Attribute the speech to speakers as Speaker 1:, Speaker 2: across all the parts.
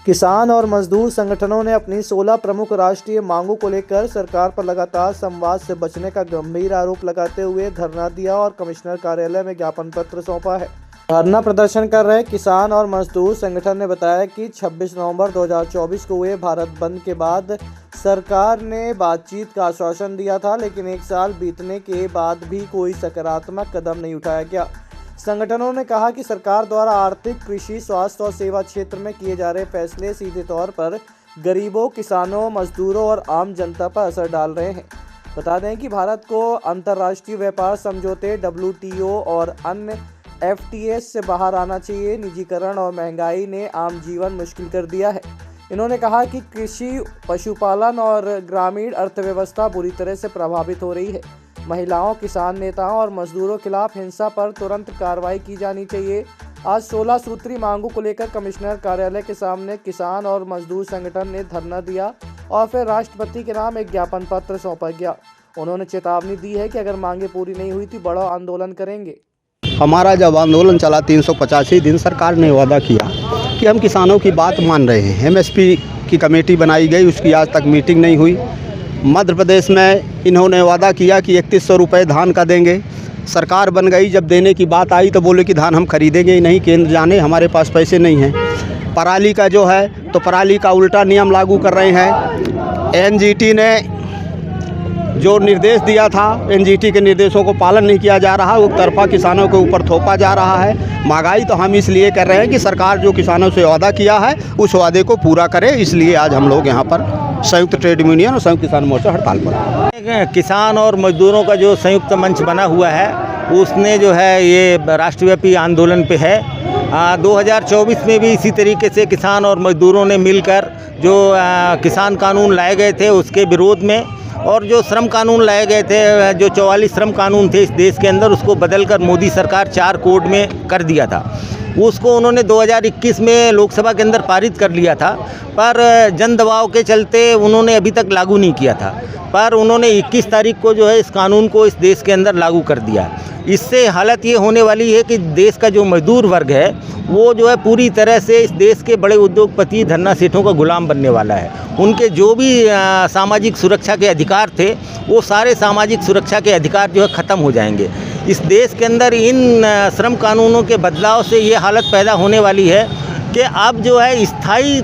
Speaker 1: किसान और मजदूर संगठनों ने अपनी 16 प्रमुख राष्ट्रीय मांगों को लेकर सरकार पर लगातार संवाद से बचने का गंभीर आरोप लगाते हुए धरना दिया और कमिश्नर कार्यालय में ज्ञापन पत्र सौंपा है। धरना प्रदर्शन कर रहे किसान और मजदूर संगठन ने बताया कि 26 नवंबर 2024 को हुए भारत बंद के बाद सरकार ने बातचीत का आश्वासन दिया था, लेकिन एक साल बीतने के बाद भी कोई सकारात्मक कदम नहीं उठाया गया। संगठनों ने कहा कि सरकार द्वारा आर्थिक, कृषि, स्वास्थ्य और सेवा क्षेत्र में किए जा रहे फैसले सीधे तौर पर गरीबों, किसानों, मजदूरों और आम जनता पर असर डाल रहे हैं। बता दें कि भारत को अंतर्राष्ट्रीय व्यापार समझौते WTO और अन्य FTA से बाहर आना चाहिए। निजीकरण और महंगाई ने आम जीवन मुश्किल कर दिया है। इन्होंने कहा कि कृषि, पशुपालन और ग्रामीण अर्थव्यवस्था बुरी तरह से प्रभावित हो रही है। महिलाओं, किसान नेताओं और मजदूरों के खिलाफ हिंसा पर तुरंत कार्रवाई की जानी चाहिए। आज 16 सूत्री मांगों को लेकर कमिश्नर कार्यालय के सामने किसान और मजदूर संगठन ने धरना दिया और फिर राष्ट्रपति के नाम एक ज्ञापन पत्र सौंपा गया। उन्होंने चेतावनी दी है कि अगर मांगे पूरी नहीं हुई तो बड़ा आंदोलन करेंगे।
Speaker 2: हमारा जब आंदोलन चला 385 दिन, सरकार ने वादा किया कि हम किसानों की बात मान रहे हैं। MSP की कमेटी बनाई गई, उसकी आज तक मीटिंग नहीं हुई। मध्य प्रदेश में इन्होंने वादा किया कि 3100 रुपये धान का देंगे। सरकार बन गई, जब देने की बात आई तो बोले कि धान हम खरीदेंगे ही नहीं, केंद्र जाने, हमारे पास पैसे नहीं हैं। पराली का जो है तो पराली का उल्टा नियम लागू कर रहे हैं। NGT ने जो निर्देश दिया था, NGT के निर्देशों को पालन नहीं किया जा रहा, एक तरफा किसानों के ऊपर थोपा जा रहा है। महंगाई तो हम इसलिए कर रहे हैं कि सरकार जो किसानों से वादा किया है उस वादे को पूरा करे, इसलिए आज हम लोग यहाँ पर संयुक्त ट्रेड यूनियन और संयुक्त किसान मोर्चा हड़ताल पर।
Speaker 3: किसान और मजदूरों का जो संयुक्त मंच बना हुआ है उसने जो है ये राष्ट्रव्यापी आंदोलन पे है। 2024 में भी इसी तरीके से किसान और मजदूरों ने मिलकर जो किसान कानून लाए गए थे उसके विरोध में, और जो श्रम कानून लाए गए थे, जो 44 श्रम कानून थे इस देश के अंदर, उसको बदलकर मोदी सरकार 4 कोड में कर दिया था। उसको उन्होंने 2021 में लोकसभा के अंदर पारित कर लिया था, पर जन दबाव के चलते उन्होंने अभी तक लागू नहीं किया था। पर उन्होंने 21 तारीख को जो है इस कानून को इस देश के अंदर लागू कर दिया। इससे हालत ये होने वाली है कि देश का जो मजदूर वर्ग है वो जो है पूरी तरह से इस देश के बड़े उद्योगपति, धन्ना सेठों का गुलाम बनने वाला है। उनके जो भी सामाजिक सुरक्षा के अधिकार थे वो सारे सामाजिक सुरक्षा के अधिकार जो है ख़त्म हो जाएंगे। इस देश के अंदर इन श्रम कानूनों के बदलाव से ये हालत पैदा होने वाली है कि अब जो है स्थायी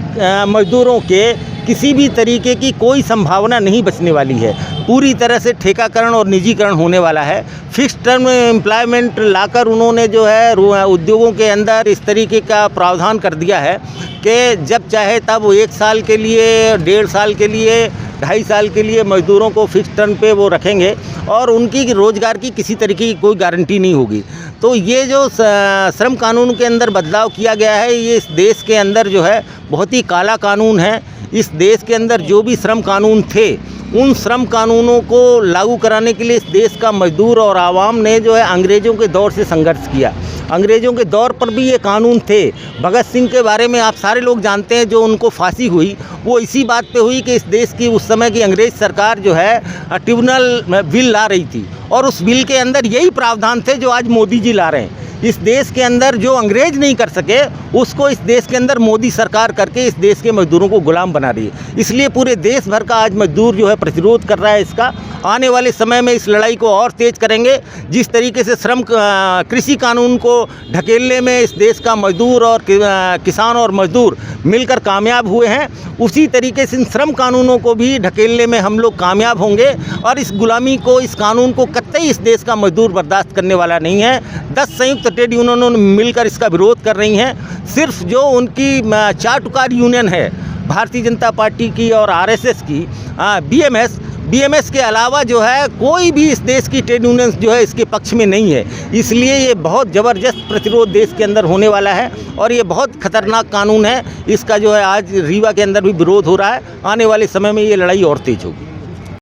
Speaker 3: मजदूरों के किसी भी तरीके की कोई संभावना नहीं बचने वाली है। पूरी तरह से ठेकाकरण और निजीकरण होने वाला है। फिक्स टर्म एम्प्लॉयमेंट लाकर उन्होंने जो है उद्योगों के अंदर इस तरीके का प्रावधान कर दिया है कि जब चाहे तब 1 साल के लिए, 1.5 साल के लिए, 2.5 साल के लिए मजदूरों को फिक्स टर्म पे वो रखेंगे और उनकी रोज़गार की किसी तरीके की कोई गारंटी नहीं होगी। तो ये जो श्रम कानून के अंदर बदलाव किया गया है, ये इस देश के अंदर जो है बहुत ही काला कानून है। इस देश के अंदर जो भी श्रम कानून थे उन श्रम कानूनों को लागू कराने के लिए इस देश का मजदूर और आवाम ने जो है अंग्रेज़ों के दौर से संघर्ष किया। अंग्रेज़ों के दौर पर भी ये कानून थे। भगत सिंह के बारे में आप सारे लोग जानते हैं, जो उनको फांसी हुई वो इसी बात पे हुई कि इस देश की उस समय की अंग्रेज़ सरकार जो है ट्रिब्यूनल बिल ला रही थी और उस बिल के अंदर यही प्रावधान थे जो आज मोदी जी ला रहे हैं। इस देश के अंदर जो अंग्रेज नहीं कर सके उसको इस देश के अंदर मोदी सरकार करके इस देश के मजदूरों को गुलाम बना रही है। इसलिए पूरे देश भर का आज मजदूर जो है प्रतिरोध कर रहा है। इसका आने वाले समय में इस लड़ाई को और तेज करेंगे। जिस तरीके से कृषि कानून को ढकेलने में इस देश का मजदूर और किसान और मजदूर मिलकर कामयाब हुए हैं, उसी तरीके से इन श्रम कानूनों को भी ढकेलने में हम लोग कामयाब होंगे। और इस गुलामी को, इस कानून को कतई इस देश का मजदूर बर्दाश्त करने वाला नहीं है। 10 संयुक्त ट्रेड यूनियनों ने मिलकर इसका विरोध कर रही हैं। सिर्फ जो उनकी 4 टुकार यूनियन है, भारतीय जनता पार्टी की और RSS की, BMS के अलावा जो है कोई भी इस देश की ट्रेड यूनियंस जो है इसके पक्ष में नहीं है। इसलिए ये बहुत ज़बरदस्त प्रतिरोध देश के अंदर होने वाला है और ये बहुत खतरनाक कानून है। इसका जो है आज रीवा के अंदर भी विरोध हो रहा है। आने वाले समय में ये लड़ाई और तेज होगी।